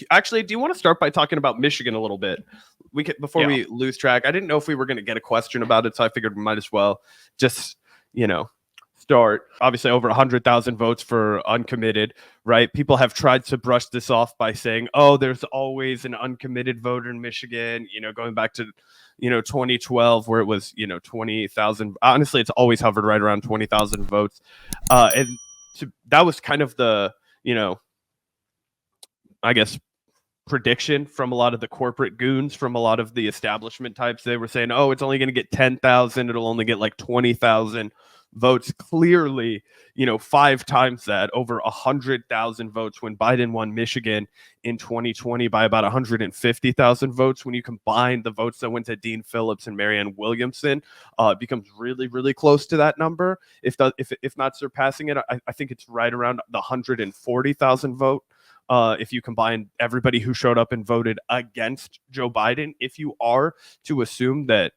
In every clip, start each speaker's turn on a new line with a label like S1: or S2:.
S1: Actually, do you want to start by talking about Michigan a little bit? Before we lose track. I didn't know if we were going to get a question about it, so I figured we might as well just, start. Obviously, over 100,000 votes for uncommitted, right? People have tried to brush this off by saying, oh, there's always an uncommitted voter in Michigan, going back to, 2012, where it was, 20,000. Honestly, it's always hovered right around 20,000 votes. That was kind of the, I guess, prediction from a lot of the corporate goons, from a lot of the establishment types. They were saying, oh, it's only going to get 10,000. It'll only get like 20,000 votes. Clearly, 5 times that, over 100,000 votes when Biden won Michigan in 2020 by about 150,000 votes. When you combine the votes that went to Dean Phillips and Marianne Williamson, it becomes really, really close to that number. If not surpassing it, I think it's right around the 140,000 vote. If you combine everybody who showed up and voted against Joe Biden, if you are to assume that,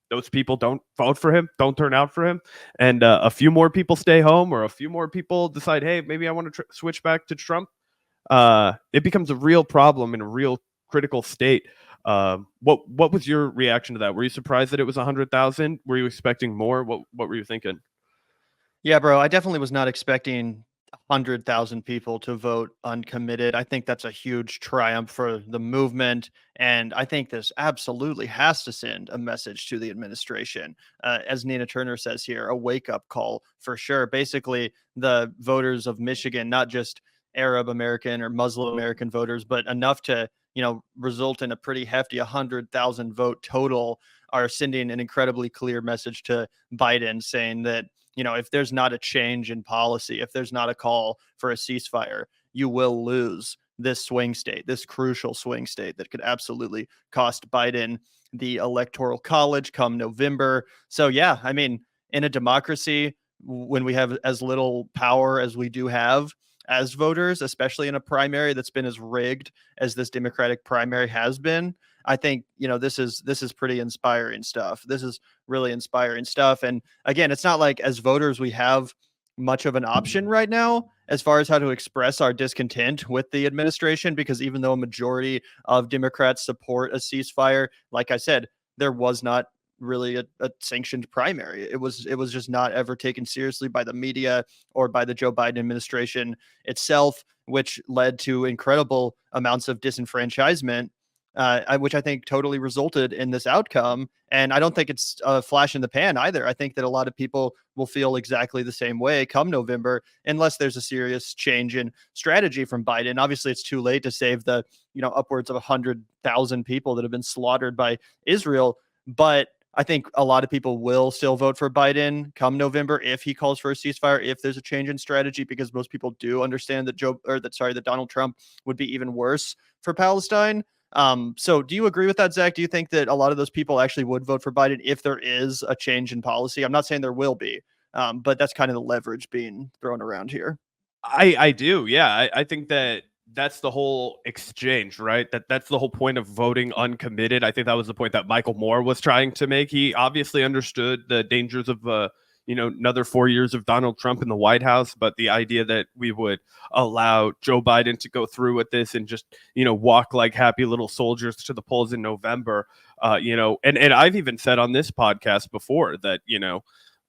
S1: those people don't vote for him, don't turn out for him, and a few more people stay home, or a few more people decide, hey, maybe I want to switch back to Trump, it becomes a real problem in a real critical state. What was your reaction to that? Were you surprised that it was 100,000? Were you expecting more? What were you thinking?
S2: Yeah, bro, I definitely was not expecting 100,000 people to vote uncommitted. I think that's a huge triumph for the movement. And I think this absolutely has to send a message to the administration. As Nina Turner says here, a wake up call for sure. Basically, the voters of Michigan, not just Arab American or Muslim American voters, but enough to, result in a pretty hefty 100,000 vote total, are sending an incredibly clear message to Biden saying that, if there's not a change in policy, if there's not a call for a ceasefire, you will lose this swing state, this crucial swing state that could absolutely cost Biden the electoral college come November. So, yeah, I mean, in a democracy, when we have as little power as we do have as voters, especially in a primary that's been as rigged as this Democratic primary has been, I think, this is pretty inspiring stuff. This is really inspiring stuff. And again, it's not like as voters, we have much of an option right now as far as how to express our discontent with the administration, because even though a majority of Democrats support a ceasefire, like I said, there was not really a sanctioned primary. It was just not ever taken seriously by the media or by the Joe Biden administration itself, which led to incredible amounts of disenfranchisement, which I think totally resulted in this outcome. And I don't think it's a flash in the pan either. I think that a lot of people will feel exactly the same way come November, unless there's a serious change in strategy from Biden. Obviously, it's too late to save the, upwards of 100,000 people that have been slaughtered by Israel. But I think a lot of people will still vote for Biden come November if he calls for a ceasefire, if there's a change in strategy, because most people do understand that that Donald Trump would be even worse for Palestine. So do you agree with that, Zach? Do you think that a lot of those people actually would vote for Biden if there is a change in policy? I'm not saying there will be, but that's kind of the leverage being thrown around here.
S1: I do. Yeah. I think that's the whole exchange, right? That's the whole point of voting uncommitted. I think that was the point that Michael Moore was trying to make. He obviously understood the dangers of another 4 years of Donald Trump in the White House, but the idea that we would allow Joe Biden to go through with this and just, walk like happy little soldiers to the polls in November, and I've even said on this podcast before that,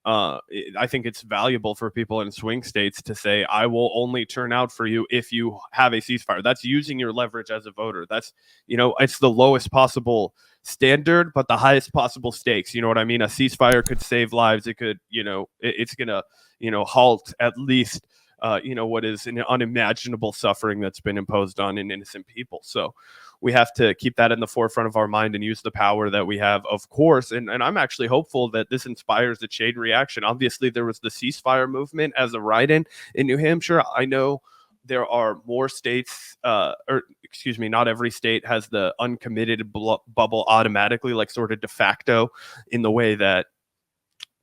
S1: I think it's valuable for people in swing states to say, I will only turn out for you if you have a ceasefire. That's using your leverage as a voter. That's, it's the lowest possible standard, but the highest possible stakes. You know what I mean? A ceasefire could save lives. It could, it's going to, halt at least, what is an unimaginable suffering that's been imposed on innocent people. So we have to keep that in the forefront of our mind and use the power that we have, of course. And I'm actually hopeful that this inspires a chain reaction. Obviously, there was the ceasefire movement as a write-in in New Hampshire. I know there are more states, not every state has the uncommitted bubble automatically, like sort of de facto in the way that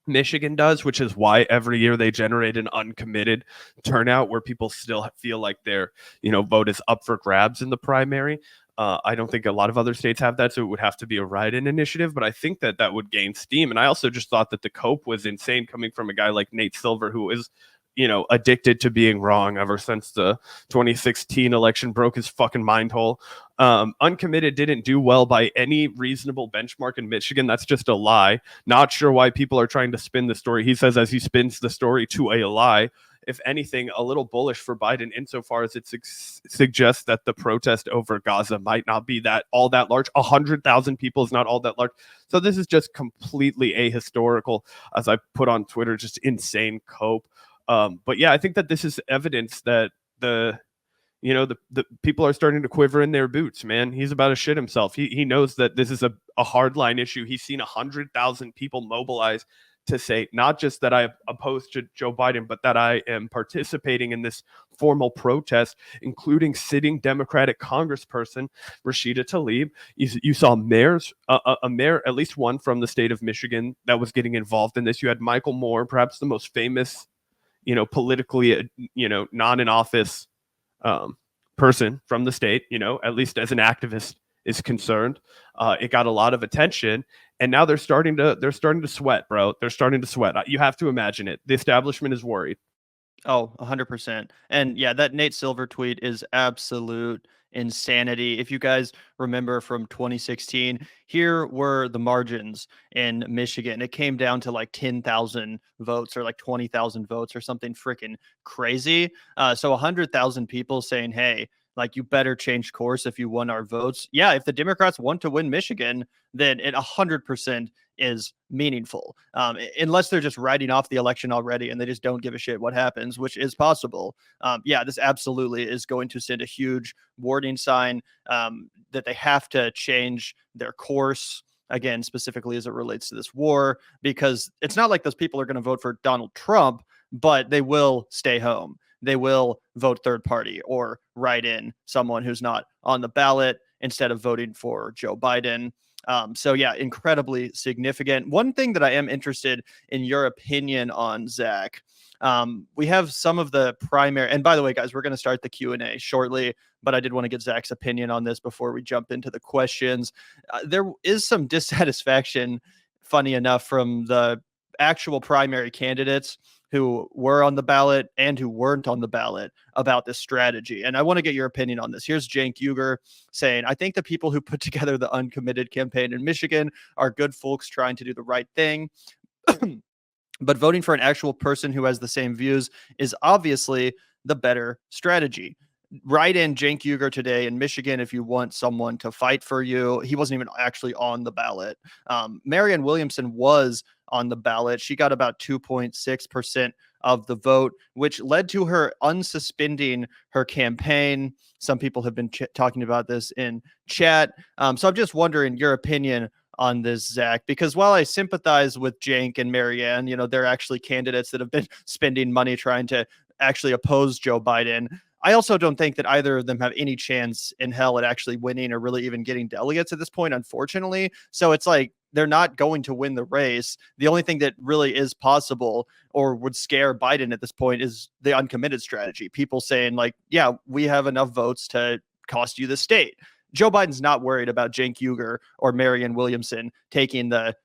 S1: Michigan does, which is why every year they generate an uncommitted turnout where people still feel like their, vote is up for grabs in the primary. I don't think a lot of other states have that, so it would have to be a write-in initiative, but I think that would gain steam. And I also just thought that the cope was insane coming from a guy like Nate Silver, who is addicted to being wrong ever since the 2016 election broke his fucking mind hole. Uncommitted didn't do well by any reasonable benchmark in Michigan. That's just a lie. Not sure why people are trying to spin the story. He says as he spins the story to a lie. If anything, a little bullish for Biden insofar as it suggests that the protest over Gaza might not be all that large. 100,000 people is not all that large. So this is just completely ahistorical, as I put on Twitter, just insane cope. But yeah, I think that this is evidence that the people are starting to quiver in their boots, man. He's about to shit himself. He knows that this is a hardline issue. He's seen 100,000 people mobilize to say not just that I oppose to Joe Biden, but that I am participating in this formal protest, including sitting Democratic Congressperson Rashida Tlaib. You saw mayors, a mayor, at least one from the state of Michigan, that was getting involved in this. You had Michael Moore, perhaps the most famous, politically, not in office person from the state, at least as an activist is concerned. It got a lot of attention, and now they're starting to sweat, bro. They're starting to sweat. You have to imagine it. The establishment is worried.
S2: Oh, 100%. And yeah, that Nate Silver tweet is absolute insanity. If you guys remember from 2016, here were the margins in Michigan. It came down to like 10,000 votes or like 20,000 votes or something freaking crazy. So 100,000 people saying, hey, like, you better change course if you won our votes. Yeah, if the Democrats want to win Michigan, then it 100% is meaningful. Unless they're just writing off the election already and they just don't give a shit what happens, which is possible. Yeah, this absolutely is going to send a huge warning sign that they have to change their course. Again, specifically as it relates to this war, because it's not like those people are going to vote for Donald Trump, but they will stay home. They will vote third party or write in someone who's not on the ballot instead of voting for Joe Biden. So yeah, incredibly significant. One thing that I am interested in your opinion on, Zach. We have some of the primary, and by the way, guys, we're going to start the Q&A shortly, but I did want to get Zach's opinion on this before we jump into the questions. There is some dissatisfaction, funny enough, from the actual primary candidates who were on the ballot and who weren't on the ballot about this strategy. And I want to get your opinion on this. Here's Cenk Uygur saying, I think the people who put together the Uncommitted campaign in Michigan are good folks trying to do the right thing. But voting for an actual person who has the same views is obviously the better strategy. Write in Cenk Uygur today in Michigan if you want someone to fight for you. He wasn't even actually on the ballot. Marianne Williamson was on the ballot. She got about 2.6% of the vote, which led to her unsuspending her campaign. Some people have been talking about this in chat. So I'm just wondering your opinion on this, Zach, because while I sympathize with Cenk and Marianne, they're actually candidates that have been spending money trying to actually oppose Joe Biden. I also don't think that either of them have any chance in hell at actually winning or really even getting delegates at this point, unfortunately. So it's like they're not going to win the race. The only thing that really is possible or would scare Biden at this point is the uncommitted strategy. People saying like, yeah, we have enough votes to cost you the state. Joe Biden's not worried about Cenk Uygur or Marianne Williamson taking the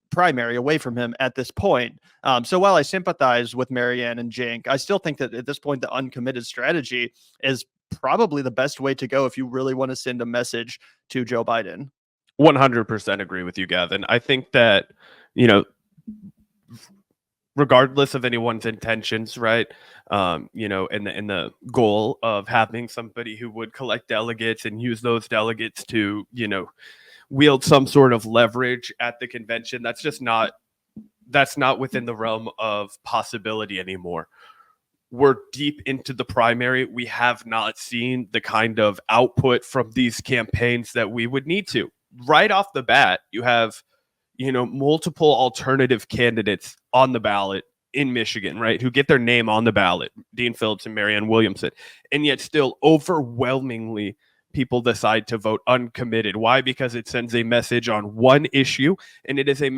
S2: primary away from him at this point. So while I sympathize with Marianne and Cenk, I still think that at this point, the uncommitted strategy is probably the best way to go if you really want to send a message to Joe Biden.
S1: 100% agree with you, Gavin. I think that, regardless of anyone's intentions, right? And the goal of having somebody who would collect delegates and use those delegates to, wield some sort of leverage at the convention. That's not within the realm of possibility anymore. We're deep into the primary. We have not seen the kind of output from these campaigns that we would need to. Right off the bat, you have, multiple alternative candidates on the ballot in Michigan, right, who get their name on the ballot, Dean Phillips and Marianne Williamson, and yet still overwhelmingly people decide to vote uncommitted. Why? Because it sends a message on one issue, and it is an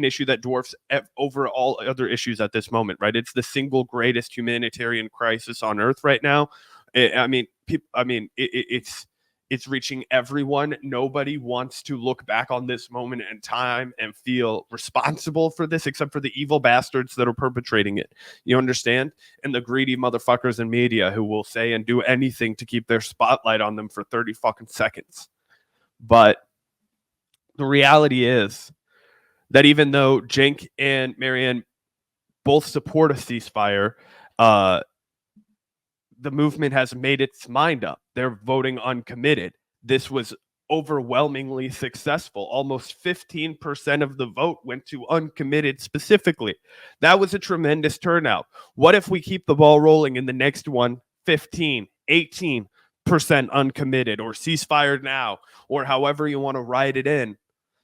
S1: issue that dwarfs over all other issues at this moment, right? It's the single greatest humanitarian crisis on earth right now. It's It's reaching everyone. Nobody wants to look back on this moment in time and feel responsible for this, except for the evil bastards that are perpetrating it. You understand? And the greedy motherfuckers in media who will say and do anything to keep their spotlight on them for 30 fucking seconds. But the reality is that even though Cenk and Marianne both support a ceasefire, the movement has made its mind up. They're voting uncommitted. This was overwhelmingly successful. Almost 15% of the vote went to uncommitted specifically. That was a tremendous turnout. What if we keep the ball rolling in the next one, 15, 18% uncommitted, or ceasefire now, or however you want to write it in?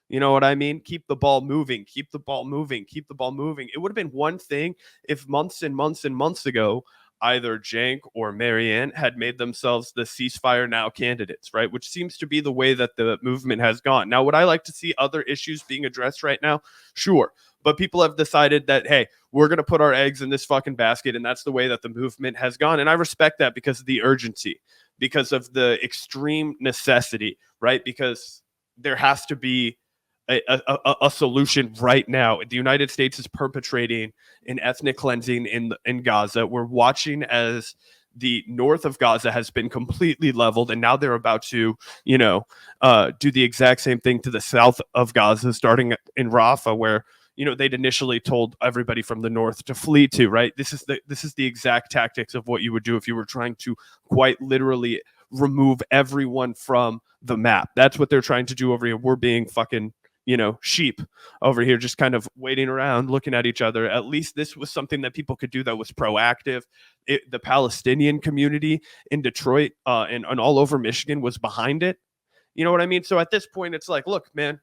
S1: You know what I mean? Keep the ball moving, keep the ball moving, keep the ball moving. It would have been one thing if months and months and months ago, either Cenk or Marianne had made themselves the ceasefire now candidates, right? Which seems to be the way that the movement has gone. Now, would I like to see other issues being addressed right now? Sure. But people have decided that, hey, we're going to put our eggs in this fucking basket. And that's the way that the movement has gone. And I respect that because of the urgency, because of the extreme necessity, right? Because there has to be a solution right now. The United States is perpetrating an ethnic cleansing in Gaza. We're watching as the north of Gaza has been completely leveled, and now they're about to, do the exact same thing to the south of Gaza, starting in Rafah, where they'd initially told everybody from the north to flee to. Right, this is the exact tactics of what you would do if you were trying to quite literally remove everyone from the map. That's what they're trying to do over here. We're being fucking sheep over here, just kind of waiting around, looking at each other. At least this was something that people could do that was proactive. The Palestinian community in Detroit and all over Michigan was behind it. You know what I mean? So at this point, it's like, look, man,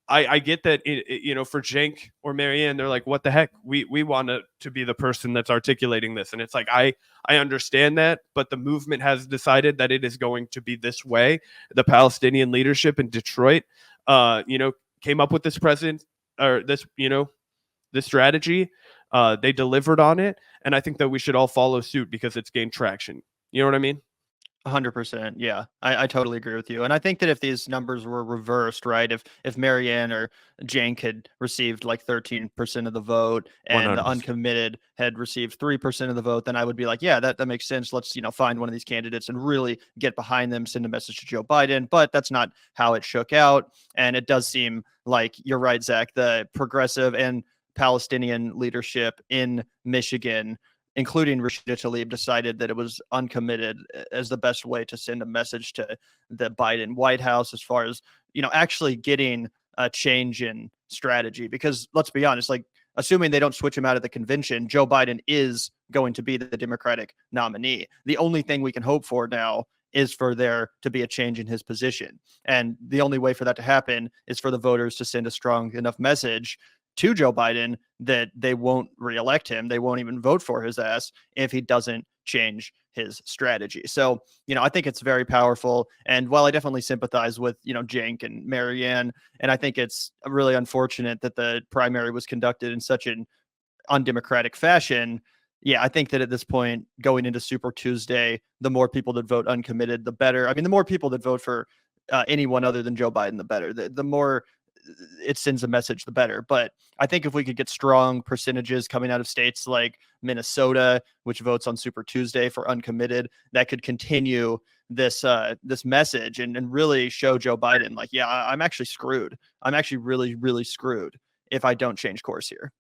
S1: I get that, for Cenk or Marianne, they're like, what the heck? We want to be the person that's articulating this. And it's like, I understand that, but the movement has decided that it is going to be this way. The Palestinian leadership in Detroit, came up with this this strategy. They delivered on it. And I think that we should all follow suit because it's gained traction. You know what I mean?
S2: 100%. Yeah, I totally agree with you. And I think that if these numbers were reversed, right, if Marianne or Cenk had received like 13% of the vote and the
S1: 100%.
S2: uncommitted had received 3% of the vote, then I would be like, yeah, that makes sense. Let's, find one of these candidates and really get behind them, send a message to Joe Biden. But that's not how it shook out. And it does seem like you're right, Zach, the progressive and Palestinian leadership in Michigan, including Rashida Tlaib, decided that it was uncommitted as the best way to send a message to the Biden White House as far as, actually getting a change in strategy. Because let's be honest, like, assuming they don't switch him out of the convention, Joe Biden is going to be the Democratic nominee. The only thing we can hope for now is for there to be a change in his position. And the only way for that to happen is for the voters to send a strong enough message to Joe Biden that they won't reelect him. They won't even vote for his ass if he doesn't change his strategy. So, I think it's very powerful. And while I definitely sympathize with, Cenk and Marianne, and I think it's really unfortunate that the primary was conducted in such an undemocratic fashion. Yeah, I think that at this point, going into Super Tuesday, the more people that vote uncommitted, the better. I mean, the more people that vote for anyone other than Joe Biden, the better. The more it sends a message, the better. But I think if we could get strong percentages coming out of states like Minnesota, which votes on Super Tuesday for uncommitted, that could continue this message and really show Joe Biden, like, yeah, I'm actually screwed. I'm actually really, really screwed if I don't change course here.